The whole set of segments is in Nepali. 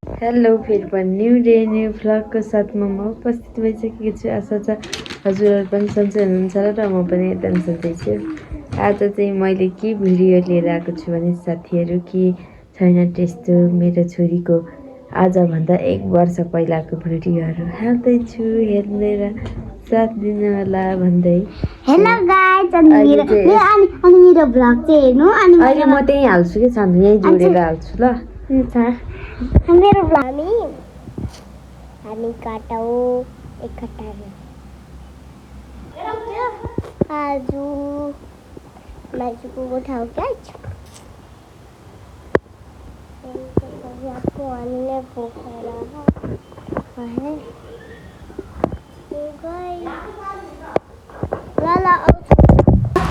हेलो फेरि पनि न्यू डे न्यू भ्लगको साथमा म उपस्थित भइसकेको छु। आशा छ हजुरहरू पनि सन्चै हुनुहुन्छ र म पनि एकदम सन्चै छु। आज चाहिँ मैले के भिडियो लिएर आएको छु भने साथीहरू के छैन त्यस्तो मेरो छोरीको आजभन्दा 1 वर्ष पहिलाको भिडियोहरू हाल्दैछु, हेर्दै र साथ दिनु होला भन्दै। हेलो गाइस, अनि मेरो भ्लग चाहिँ हेर्नु। अनि अहिले म त्यही हाल्छु के सानो, यही जोडेर हाल्छु ल। मेरो भ्लग हामी काटौ एकटा आज मान्छेको ठाउँ क्या आपको अन्य पोखरा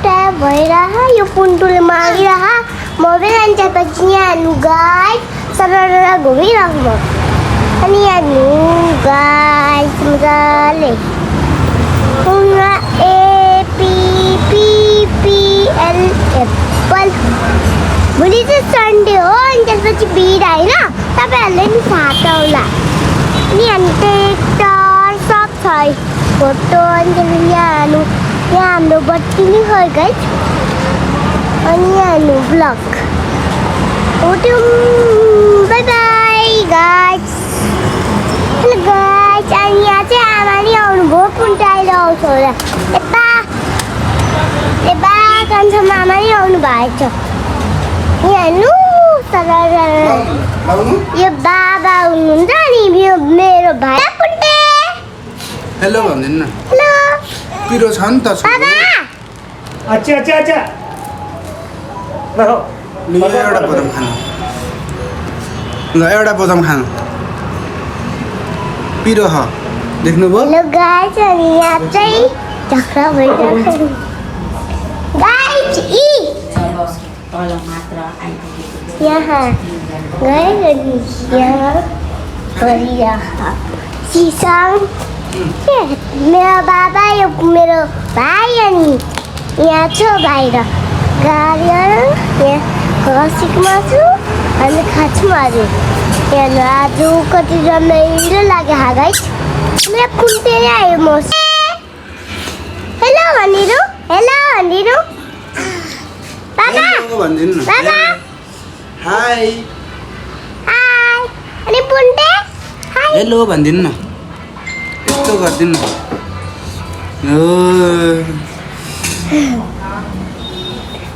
है भइरह यो पुन्टुले मागिरह म पनि जान्छ यहाँ गाइस सरर घुमिराख्नु अनि यहाँ गाइस मजाले APPL एप्पल। भोलि चाहिँ सन्डे हो अनि त्यसपछि भिड होइन, तपाईँहरूले नि थाहा छ होला। अनि हामी ट्र्याक्टर सब छ है फोटो। अनि त्यसपछि यहाँ हाम्रो बत्ती नि खै गाइस। अनि यहाँ blog by by guys. Hello guys, अनि यहाँ चाहिँ आमा नि आउनुभयो, पुन्टाएर आउँछ होला। यता कान्छामा आमा नि आउनु भएको छ। यहाँ यो बाबा हुनुहुन्छ अनि यो मेरो भाइ पुन्टे। हेलो भन्दिन न। हेलो पिरो छ नि त बाबा। अच्छा अच्छा अच्छा ल एउटा बदाम खानु, ल एउटा बदाम खानु। पिरो ह देख्नुभयो। हेलो गाइस, अनि यहाँ चाहिँ झगडा भइरहेको छ गाइस। यहाँ सिसाङ मेरो बाबा, यो मेरो भाइ। अनि यहाँ छ बाहिर गाडीहरू, यहाँ खसीको मासु अनि खाछुमाहरू। यहाँ आज कति रमाइलो लाग्यो गाइस। मेरो पुन्टेर आयो म। हेलो भनिरु, हेलो भनिरु बाबा। हेलो भन्दिन न। बाबा हाय हाय। अनि पुन्टे हाय। हेलो भन्दिन न, यस्तो गर्दिन न।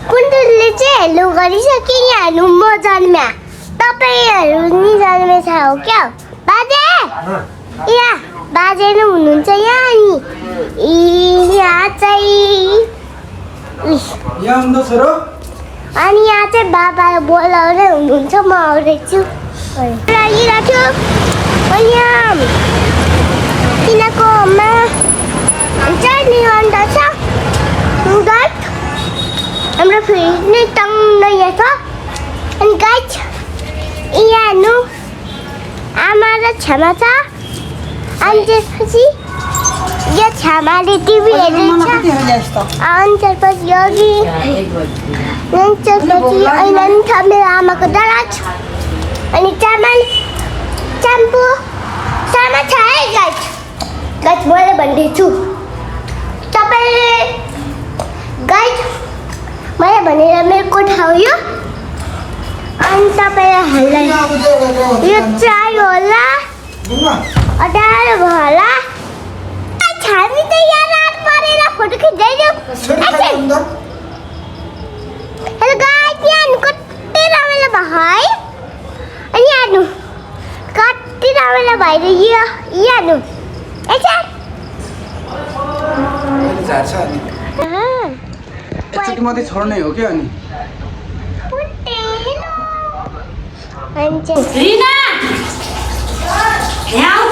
पुन्टेले चाहिँ हेलो गरिसक्यो। यहाँ म जन्म्या, तपाईँहरू नि जन्मेछ हो क्या बाजे। यहाँ बाजे नै हुनुहुन्छ यहाँ। अनि यहाँ चाहिँ अनि यहाँ चाहिँ बाबा बोलाउँदै हुनुहुन्छ, म आउँदैछु लागिरहेको छु। अनि यहाँ तिनीहरूकोमा चट्नी अन्त छ गाइस। हाम्रो फ्रिज नै टङ्ग यहाँ छ। अनि गाइस यहाँ आमा र छ्यामा छ। अनि त्यसपछि यो छ्यामाले टिभी हेर्दैछ। अनि त्यसपछि अघि त्यसपछि ऐना नि छ मेरो आमाको दराज। अनि चामल च्याम्पो सामा छ है गाइस। गाइस मैले भन्दैछु तपाईँले गाइस मैले भनेर मेरो कोठा हो यो। अनि तपाईँहरूलाई यो चाहियो होला, अटारो भयो होला। हामी त यहाँ रात परेर फोटो खिच्दैछौँ। हेलो गाइस, यहाँ कति रमाइलो भयो है। अनि यहाँ कति रमाइलो भएर यहाँ एकचोटि मात्रै छोड्ने हो क्या। अनि रिना यहाँ